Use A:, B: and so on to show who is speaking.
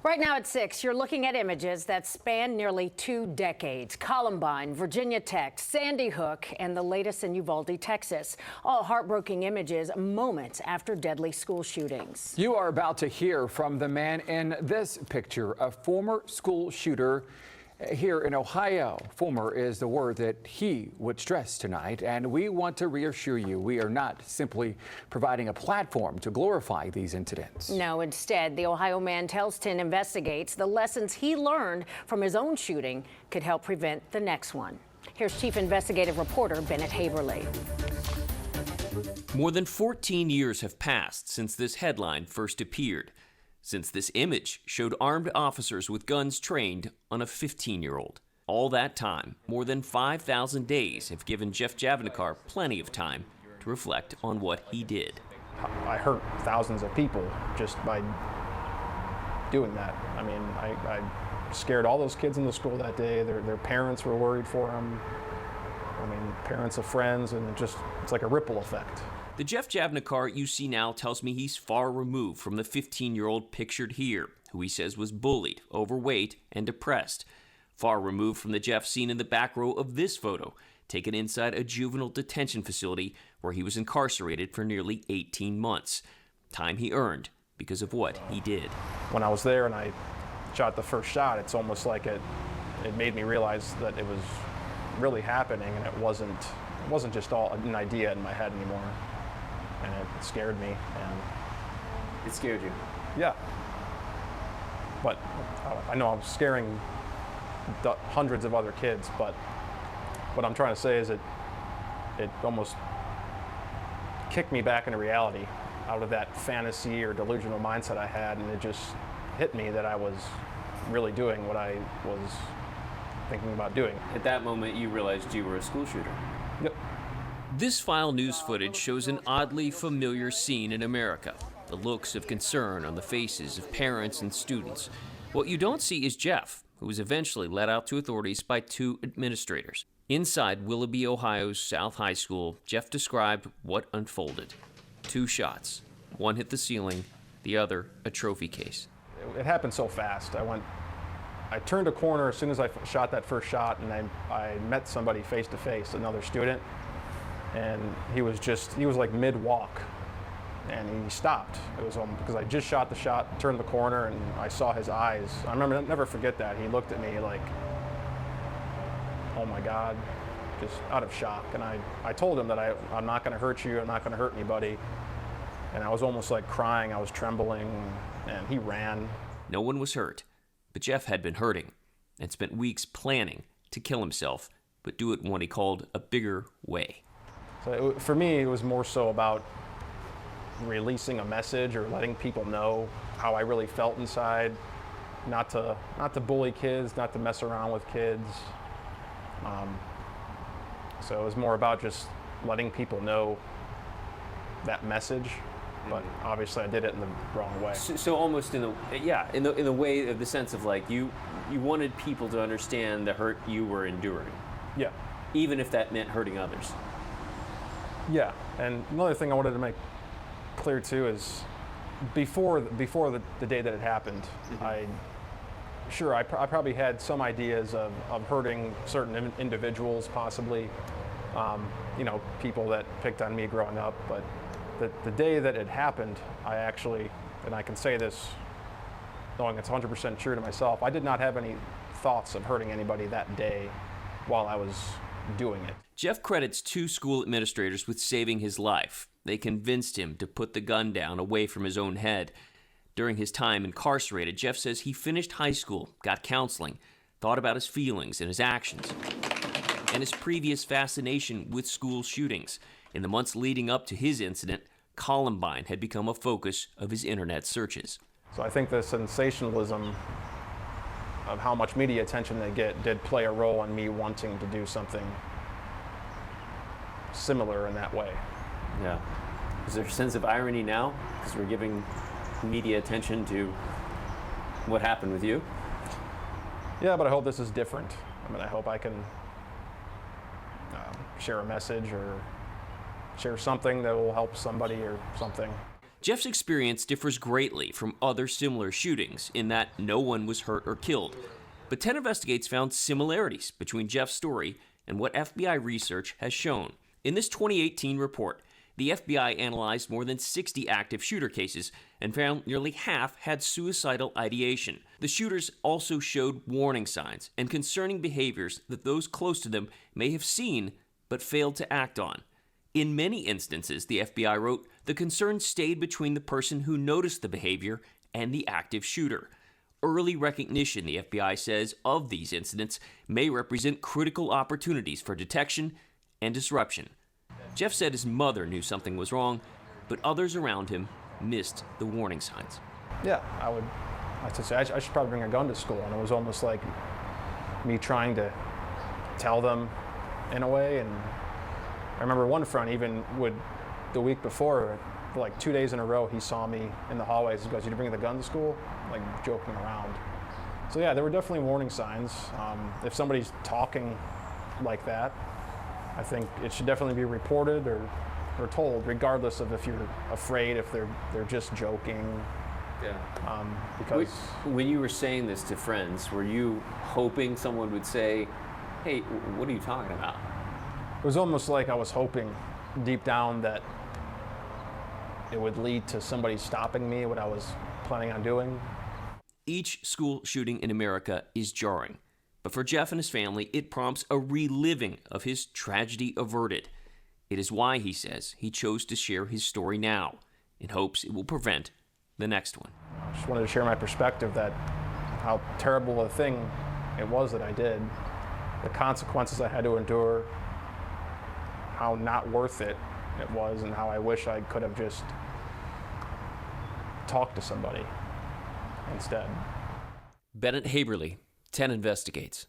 A: Right now at 6, you're looking at images that span nearly 2 decades. Columbine, Virginia Tech, Sandy Hook, and the latest in Uvalde, Texas. All heartbreaking images moments after deadly school shootings.
B: You are about to hear from the man in this picture, a former school shooter here in Ohio. Former is the word that he would stress tonight, and we want to reassure you we are not simply providing a platform to glorify these incidents.
A: No, instead, the Ohio man tells 10 Investigates the lessons he learned from his own shooting could help prevent the next one. Here's Chief Investigative Reporter Bennett Haberly.
C: More than 14 years have passed since this headline first appeared, since this image showed armed officers with guns trained on a 15-year-old. All that time, more than 5,000 days have given Jeff Javnikar plenty of time to reflect on what he did.
D: I hurt thousands of people just by doing that. I mean, I scared all those kids in the school that day. Their parents were worried for them. I mean, parents of friends, and it's like a ripple effect.
C: The Jeff Javnikar you see now tells me he's far removed from the 15-year-old pictured here, who he says was bullied, overweight, and depressed. Far removed from the Jeff seen in the back row of this photo, taken inside a juvenile detention facility where he was incarcerated for nearly 18 months. Time he earned because of what he did.
D: When I was there and I shot the first shot, it's almost like it made me realize that it was really happening, and it wasn't just all an idea in my head anymore. And it scared me. And
E: it scared you?
D: Yeah. But I know I'm scaring hundreds of other kids, but what I'm trying to say is it almost kicked me back into reality out of that fantasy or delusional mindset I had, and it just hit me that I was really doing what I was thinking about doing.
E: At that moment, you realized you were a school shooter?
D: Yep.
C: This file news footage shows an oddly familiar scene in America, the looks of concern on the faces of parents and students. What you don't see is Jeff, who was eventually let out to authorities by 2 administrators. Inside Willoughby, Ohio's South High School, Jeff described what unfolded. 2 shots. One hit the ceiling, the other a trophy case.
D: It happened so fast. I turned a corner as soon as I shot that first shot, and I met somebody face to face, another student. And he was like mid-walk, and he stopped. It was because I just shot the shot, turned the corner, and I saw his eyes. I remember, I'll never forget that. He looked at me like, oh my God, just out of shock. And I told him that I'm not gonna hurt you, I'm not gonna hurt anybody. And I was almost like crying, I was trembling, and he ran.
C: No one was hurt, but Jeff had been hurting and spent weeks planning to kill himself, but do it in what he called a bigger way.
D: So for me, it was more so about releasing a message or letting people know how I really felt inside, not to bully kids, not to mess around with kids. So it was more about just letting people know that message, but obviously I did it in the wrong way.
E: So almost in the way of the sense of like you wanted people to understand the hurt you were enduring.
D: Yeah.
E: Even if that meant hurting others.
D: Yeah, and another thing I wanted to make clear too is before the day that it happened, I probably had some ideas of hurting certain individuals, possibly, people that picked on me growing up. But the day that it happened, I actually, and I can say this knowing it's 100% true to myself, I did not have any thoughts of hurting anybody that day while I was doing it.
C: Jeff credits 2 school administrators with saving his life. They convinced him to put the gun down away from his own head. During his time incarcerated, Jeff says he finished high school, got counseling, thought about his feelings and his actions, and his previous fascination with school shootings. In the months leading up to his incident, Columbine had become a focus of his internet searches.
D: So I think the sensationalism of how much media attention they get did play a role in me wanting to do something similar in that way.
E: Yeah. Is there a sense of irony now because we're giving media attention to what happened with you?
D: Yeah, but I hope this is different. I mean, I hope I can share a message or share something that will help somebody or something.
C: Jeff's experience differs greatly from other similar shootings in that no one was hurt or killed. But 10 Investigates found similarities between Jeff's story and what FBI research has shown. In this 2018 report, the FBI analyzed more than 60 active shooter cases and found nearly half had suicidal ideation. The shooters also showed warning signs and concerning behaviors that those close to them may have seen but failed to act on. In many instances, the FBI wrote, the concern stayed between the person who noticed the behavior and the active shooter. Early recognition, the FBI says, of these incidents may represent critical opportunities for detection and disruption. Jeff said his mother knew something was wrong, but others around him missed the warning signs.
D: Yeah, I should say I should probably bring a gun to school, and it was almost like me trying to tell them in a way. And I remember one friend even the week before, for like 2 days in a row, he saw me in the hallways. He goes, "You bring the gun to school?" Like joking around. So yeah, there were definitely warning signs. If somebody's talking like that, I think it should definitely be reported or told, regardless of if you're afraid, if they're just joking.
E: Yeah.
D: Because
E: when you were saying this to friends, were you hoping someone would say, "Hey, what are you talking about?"
D: it was almost like I was hoping deep down that it would lead to somebody stopping me, what I was planning on doing.
C: Each school shooting in America is jarring, but for Jeff and his family, it prompts a reliving of his tragedy averted. It is why, he says, he chose to share his story now, in hopes it will prevent the next one.
D: I just wanted to share my perspective that how terrible a thing it was that I did, the consequences I had to endure, how not worth it was, and how I wish I could have just talked to somebody instead.
C: Bennett Haberly, 10 Investigates.